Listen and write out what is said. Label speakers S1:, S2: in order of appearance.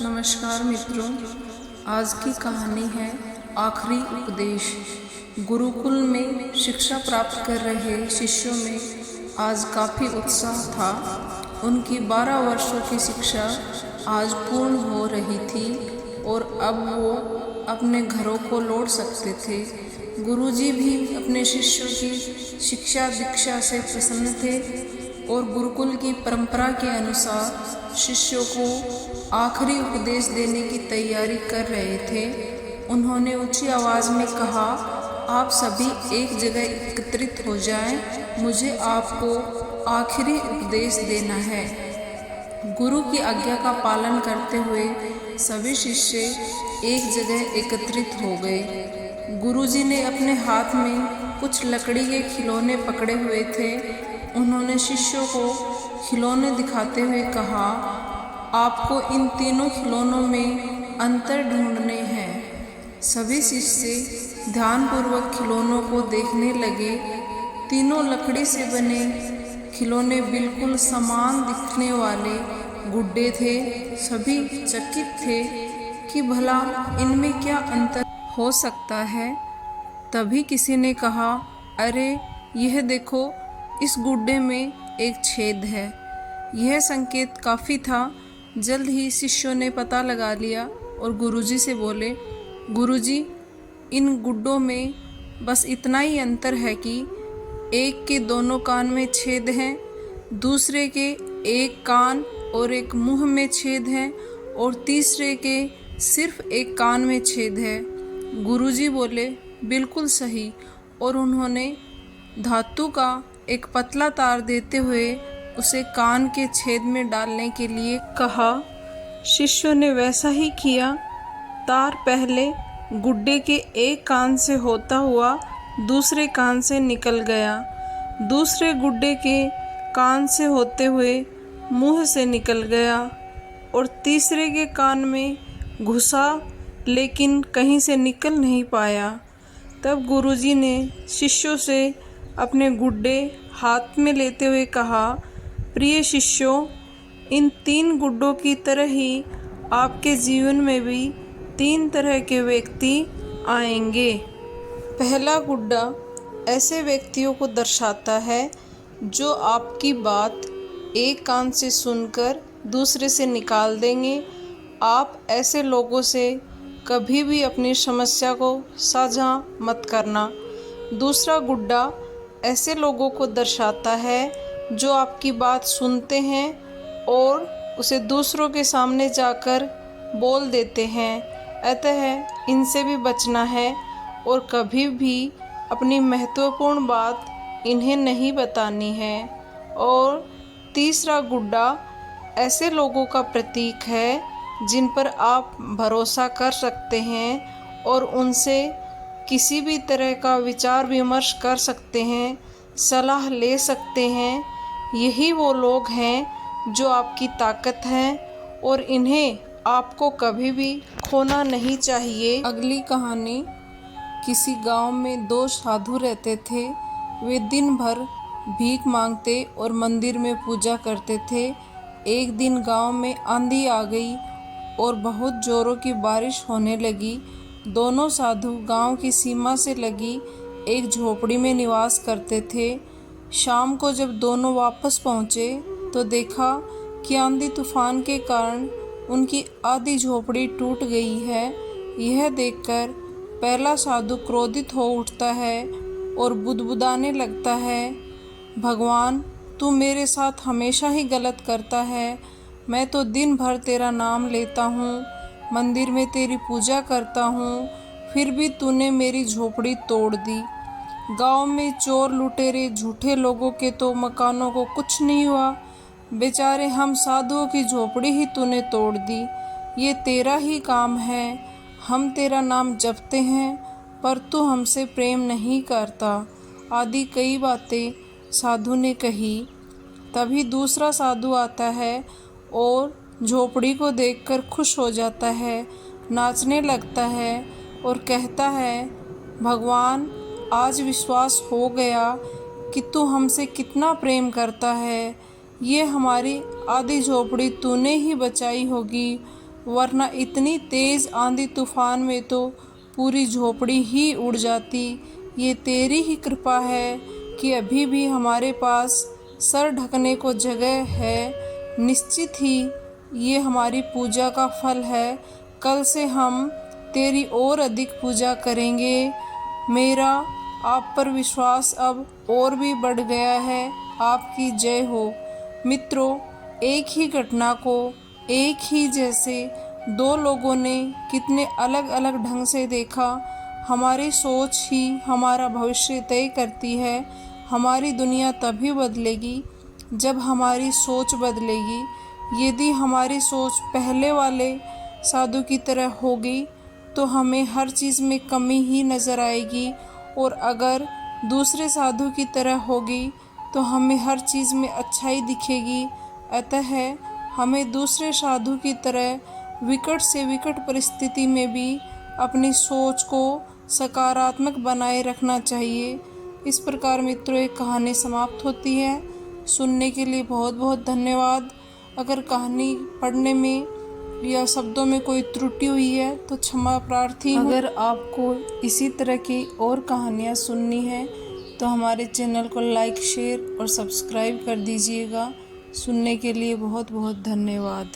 S1: नमस्कार मित्रों, आज की कहानी है आखिरी उपदेश। गुरुकुल में शिक्षा प्राप्त कर रहे शिष्यों में आज काफ़ी उत्साह था। उनकी 12 वर्षों की शिक्षा आज पूर्ण हो रही थी और अब वो अपने घरों को लौट सकते थे। गुरुजी भी अपने शिष्यों की शिक्षा दीक्षा से प्रसन्न थे और गुरुकुल की परंपरा के अनुसार शिष्यों को आखिरी उपदेश देने की तैयारी कर रहे थे। उन्होंने ऊंची आवाज़ में कहा, आप सभी एक जगह एकत्रित हो जाएं, मुझे आपको आखिरी उपदेश देना है। गुरु की आज्ञा का पालन करते हुए सभी शिष्य एक जगह एकत्रित हो गए। गुरुजी ने अपने हाथ में कुछ लकड़ी के खिलौने पकड़े हुए थे। उन्होंने शिष्यों को खिलौने दिखाते हुए कहा, आपको इन तीनों खिलौनों में अंतर ढूंढने हैं। सभी शिष्य ध्यानपूर्वक खिलौनों को देखने लगे। तीनों लकड़ी से बने खिलौने बिल्कुल समान दिखने वाले गुड्डे थे। सभी चकित थे कि भला इनमें क्या अंतर हो सकता है। तभी किसी ने कहा, अरे यह देखो, इस गुड्डे में एक छेद है। यह संकेत काफ़ी था। जल्द ही शिष्यों ने पता लगा लिया और गुरुजी से बोले, गुरुजी, इन गुड्डों में बस इतना ही अंतर है कि एक के दोनों कान में छेद हैं, दूसरे के एक कान और एक मुंह में छेद है और तीसरे के सिर्फ एक कान में छेद है। गुरुजी बोले, बिल्कुल सही। और उन्होंने धातु का एक पतला तार देते हुए उसे कान के छेद में डालने के लिए कहा। शिष्यों ने वैसा ही किया। तार पहले गुड्डे के एक कान से होता हुआ दूसरे कान से निकल गया, दूसरे गुड्डे के कान से होते हुए मुंह से निकल गया और तीसरे के कान में घुसा लेकिन कहीं से निकल नहीं पाया। तब गुरुजी ने शिष्यों से अपने गुड्डे हाथ में लेते हुए कहा, प्रिय शिष्यों, इन 3 गुड्डों की तरह ही आपके जीवन में भी 3 तरह के व्यक्ति आएंगे। पहला गुड्डा ऐसे व्यक्तियों को दर्शाता है जो आपकी बात एक कान से सुनकर दूसरे से निकाल देंगे। आप ऐसे लोगों से कभी भी अपनी समस्या को साझा मत करना। दूसरा गुड्डा ऐसे लोगों को दर्शाता है जो आपकी बात सुनते हैं और उसे दूसरों के सामने जाकर बोल देते हैं। अतः इनसे भी बचना है और कभी भी अपनी महत्वपूर्ण बात इन्हें नहीं बतानी है। और तीसरा गुड्डा ऐसे लोगों का प्रतीक है जिन पर आप भरोसा कर सकते हैं और उनसे किसी भी तरह का विचार विमर्श कर सकते हैं, सलाह ले सकते हैं। यही वो लोग हैं जो आपकी ताकत हैं और इन्हें आपको कभी भी खोना नहीं चाहिए। अगली कहानी। किसी गांव में 2 साधु रहते थे। वे दिन भर भीख मांगते और मंदिर में पूजा करते थे। एक दिन गांव में आंधी आ गई और बहुत जोरों की बारिश होने लगी। दोनों साधु गांव की सीमा से लगी एक झोपड़ी में निवास करते थे। शाम को जब दोनों वापस पहुँचे तो देखा कि आंधी तूफान के कारण उनकी आधी झोपड़ी टूट गई है। यह देखकर पहला साधु क्रोधित हो उठता है और बुदबुदाने लगता है, भगवान, तू मेरे साथ हमेशा ही गलत करता है। मैं तो दिन भर तेरा नाम लेता हूँ, मंदिर में तेरी पूजा करता हूँ, फिर भी तूने मेरी झोपड़ी तोड़ दी। गांव में चोर लुटेरे झूठे लोगों के तो मकानों को कुछ नहीं हुआ, बेचारे हम साधुओं की झोपड़ी ही तूने तोड़ दी। ये तेरा ही काम है। हम तेरा नाम जपते हैं पर तू हमसे प्रेम नहीं करता। आदि कई बातें साधु ने कही। तभी दूसरा साधु आता है और झोपड़ी को देखकर खुश हो जाता है, नाचने लगता है और कहता है, भगवान, आज विश्वास हो गया कि तू हमसे कितना प्रेम करता है। ये हमारी आधी झोपड़ी तूने ही बचाई होगी। वरना इतनी तेज़ आंधी तूफान में तो पूरी झोपड़ी ही उड़ जाती। ये तेरी ही कृपा है कि अभी भी हमारे पास सर ढकने को जगह है। निश्चित ही ये हमारी पूजा का फल है। कल से हम तेरी और अधिक पूजा करेंगे। मेरा आप पर विश्वास अब और भी बढ़ गया है। आपकी जय हो। मित्रों, एक ही घटना को एक ही जैसे दो लोगों ने कितने अलग अलग ढंग से देखा। हमारी सोच ही हमारा भविष्य तय करती है। हमारी दुनिया तभी बदलेगी जब हमारी सोच बदलेगी। यदि हमारी सोच पहले वाले साधु की तरह होगी तो हमें हर चीज़ में कमी ही नज़र आएगी, और अगर दूसरे साधु की तरह होगी तो हमें हर चीज़ में अच्छाई दिखेगी। अतः हमें दूसरे साधु की तरह विकट से विकट परिस्थिति में भी अपनी सोच को सकारात्मक बनाए रखना चाहिए। इस प्रकार मित्रों एक कहानी समाप्त होती है। सुनने के लिए बहुत बहुत धन्यवाद। अगर कहानी पढ़ने में या शब्दों में कोई त्रुटि हुई है तो क्षमा प्रार्थी हूँ। अगर आपको इसी तरह की और कहानियाँ सुननी है तो हमारे चैनल को लाइक, शेयर और सब्सक्राइब कर दीजिएगा। सुनने के लिए बहुत बहुत धन्यवाद।